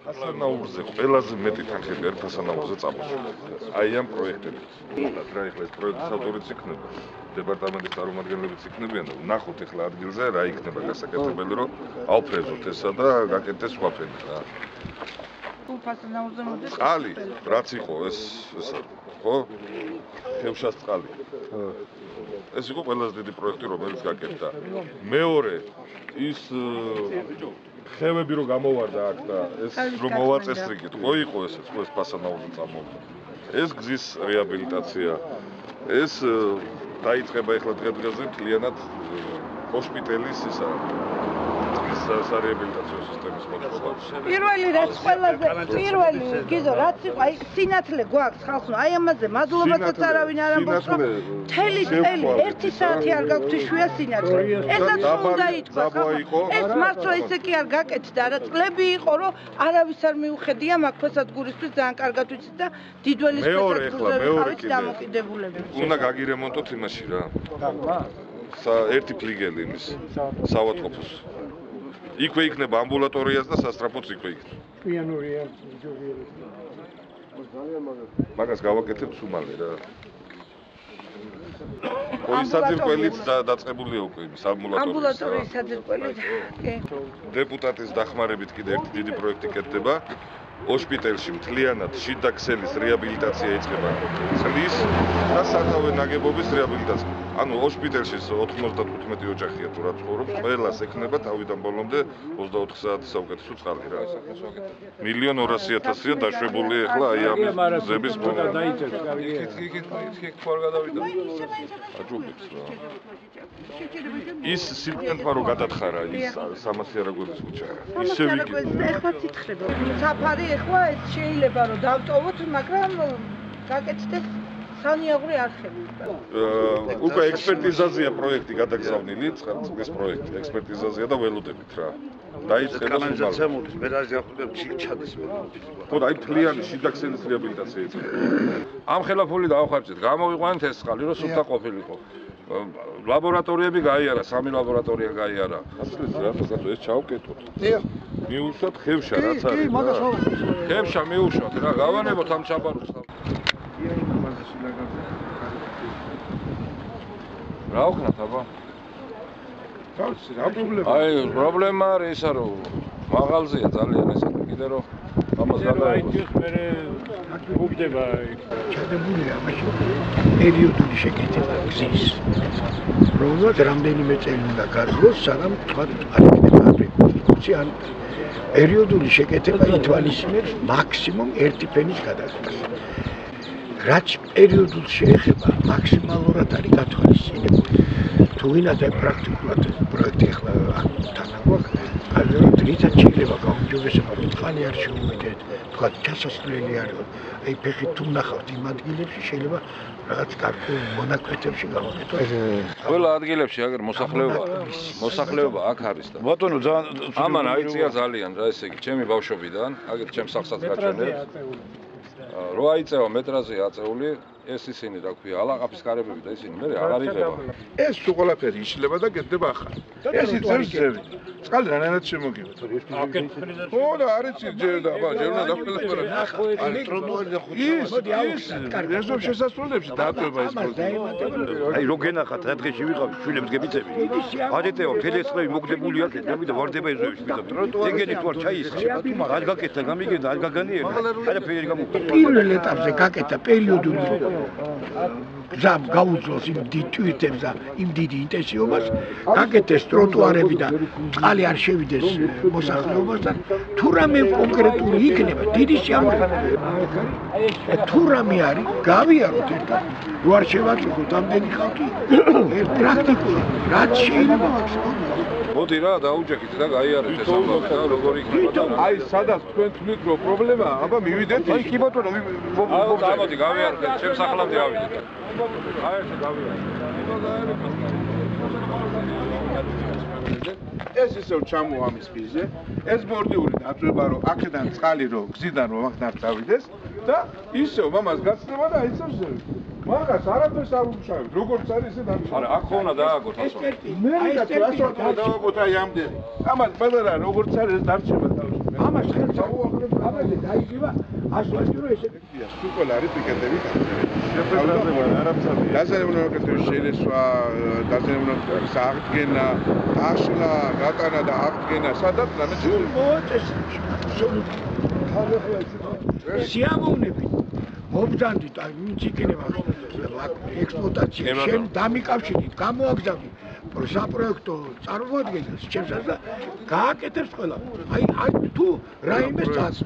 ფასანაურზე ყველაზე მეტი თანხები არის ფასანაურზე წამოსული. აი ამ პროექტებით. რა ეხლა ეს პროექტის ავტორიც იქნება, დეპარტამენტის წარმომადგენლებიც იქნებიან და ნახოთ ეხლა ადგილზე რა იქნება გასაკეთებელი, რომ აუფრეზოთ ესა და გაკეთდეს სხვაფერი რა. ფასანაურზე მოდის. წყალი, რაც იყო ესა, ხო? ხევშას წყალი. ეს იყო ყველაზე დიდი პროექტი, რომელიც გაკეთდა. მეორე ის ხევები რო გამოვარდა აქ და ეს რომ მოვაწესრიგეთ, ხო იყო ესეც, ხო ეს ფასანაურზე წამოვიდა. ეს გზის რეაბილიტაცია. ეს დაიწყება ეხლა დღე-დღეზე მთლიანად ჰოსპიტალის ისა სარეაბილიტაციო სისტემის მოწყობა. პირველი რაც პირველი გიზო რაც იყო აი სინათლე გვაქვს ხალხს აი ამაზე მადლობაცაც არავინ არ ამბობს რომ მთელი წელი 1 საათი არ გაგვთ შვია სინათლე ესაც უნდა ითქვა ეს მართლა ისე კი არ გაკეთდა რა წლები იყო რომ არავის არ მიუხედია მაგ ფასადგურისთვის ძალიან კარგად ვიცით და დიდველის ფასადგურზე დამოკიდებულები უნდა გაგირემონტოთ იმაში რა ერთი ფლიგელი იმის საავადმყოფოს იქვე იქნება ამბულატორიაც და სასწრაფოც იქვე იქნება. პიანურია. მაგას გავაკეთებთ უმალე რა. ორი საძირკველიც დაწყებულია უკვე იმის ამბულატორიის საძირკველი. დეპუტატის დახმარებით კიდე ერთი დიდი პროექტი კეთდება. ჰოსპიტალში მთლიანად შიდა ქსელის რეაბილიტაცია იწყება. წლის და სათავე ნაგებობის რეაბილიტაცია. ანუ ჰოსპიტალში 95 ოჯახია თუ რა ცხოვრობს, ყველას ექნება თავიდან ბოლომდე 24 საათის საუკეთესო წყალი რა. 1.200.000-ია დაშვებული ახლა აი ამ ზების ფონდა. იქ ხوار გადავიდა. აჯობებს რა. ის სილკენტმა რო გადათხარა ის 300 არაგოების ქუჩა. ისე ვიგე. ეხლა თითხრება. საფარი ეხლა ეს შეიძლება რომ დავტოვოთ, მაგრამ გაკეთდეს სანიაღური არხები. უკვე ექსპერტიზაზეა პროექტი გადაგზავნილი, წყლის პროექტი, ექსპერტიზაზეა და ველოდებით რა. დაიწყება კანალიზაცია მოდის, მე რა ზიახულებ ჩადის მე. ხო, აი ფლიანი შიდა ქსელის რეაბილიტაცია იწყება. ამ ხელაფული დავხარჯეთ, გამოვიყვანეთ ეს წყალი, რომ სუფთა ყოფილიყო. ლაბორატორიები გაიარა, 3 ლაბორატორია გაიარა. ასლის რა, ეს ჩავკეთოთ. მიუშვათ ხევშა რაც არის. ხევშა მიუშვათ რა, გავანებოთ ამ ჩაბაროს. რა ვქნათ აბა? რა პრობლემა? აი, პრობლემა არის ისა რომ მაღალზეა ძალიან ესა კიდე რომ ამას გადაიჭირს მე გუბდება ჩადებულია მაშინ პერიოდული შეკეთება გზის. პრობლემა რამდენიმე წელი უნდა გარკვეულოს, სანამ თქვა არის ან პერიოდული შეკეთება ითვალისწინებს მაქსიმუმ 1 ფენის გადაგებას. რაც პერიოდულ შეეხება მაქსიმალურად არის გათვალისწინებული. თუ ვინადა პრაქტიკულად პროექტი ახლა თანაგვაქვს, ალბათ დრითაც შეიძლება გაუმჯობესება, წყალი არ შეუმეტეთ, თქვა ჩასასვლელი არის. აი ფეხით თუ ნახავთ იმ ადგილებში შეიძლება რაღაც გარკვეულ მონაკვეთებში გავაკეთოთ. ყველა ადგილებში აგერ მოსახლეობა აქ არის და ბატონო ძალიან ამან აიწია ძალიან რა ესე იგი, ჩემი ბავშვობიდან, აგერ ჩემს სახსაც გაჩვენებს. რო აიწევა მეტრაზე აწეული ეს ისინი რა ქვია ალაყაფის კარებები და ისინი მე აღარ იღება ეს თუ ყველაფერი იშლება და გეთდება ახალი ეს იწევს ძევი წყალი რანაირად შემოგივა ხო და არის ჯერ და აბა ჯერ უნდა დაფელაპარა არის ტროტუარი და ხუთი ეს შესასრულებში დაატოება ეს აი რო გენახათ რა დღეში ვიყავი შვილებს გებიცები ადეთეო თელესხლები მოგდებული აქეთ და ვარდება ეზოებში ვიყავ ეგენი თუ არ ჩაისხე არ გაკეთდა გამიგენდა არ გაგანიერა არაფერი გამოყო პირველ ეტაპზე გაკეთდა პერიოდული გზამ გაუძლოს იმ დიდ ტვირთებს და იმ დიდი ინტენსივობას, გაკეთეს ტროტუარები და წყალი არ შევიდეს მოსახლეობასთან, თუ რამე კონკრეტული იქნება, დიდი სიამოვნებაა. თუ რამე არის, გავიაროთ ერთად, რო არ შევაწუხოთ ამდენი ხალხი, პრაქტიკულად, რაც შეიძლება მოდი რა დაუჯექით და გაიარეთ ეს ამბავი და როგორ იქნება აი სადაც თქვენ თვლით რომ პრობლემაა, აბა მივიდეთ აი კი ბატონო მოდი გავიარეთ ჩემს ახლამდე ავიდეთ აი ეს გავიარეთ ეს ისევ ჩამოვა ამის ფიზე ეს ბორდიური დაწვება რომ აქედან წყალი რომ გზიდან რომ აქ დავიდეს და ისევ მამას გაცდება და აიცავს მაგას არაფერს არ უმშავებ როგორც არის ესე დაგჭირდა არა აქ ხონა დააგოთ ასო მე რა დავაგოთ აი ამდენი ამას ყველა რა როგორც არის დარჩება თავში ამას ხელს აუახლებ ამაზე დაიგივა ასფალტი რომ ესე სულ არის პიკეტები დაზიანებული პიკეტების შელესვა, დაზიანებული აღდგენა, დაშლა, გატანა და აღდგენა, სადაც სულ მოაწეს სიამოვნებით მობრძანდით აი ვინც იქნება ექსპლუატაცია შენ დამიკავშირდით გამოაგზავნით საპროექტო წარმოადგენს ჩემსაც და გააკეთებს ყველა აი თუ რაიმე წას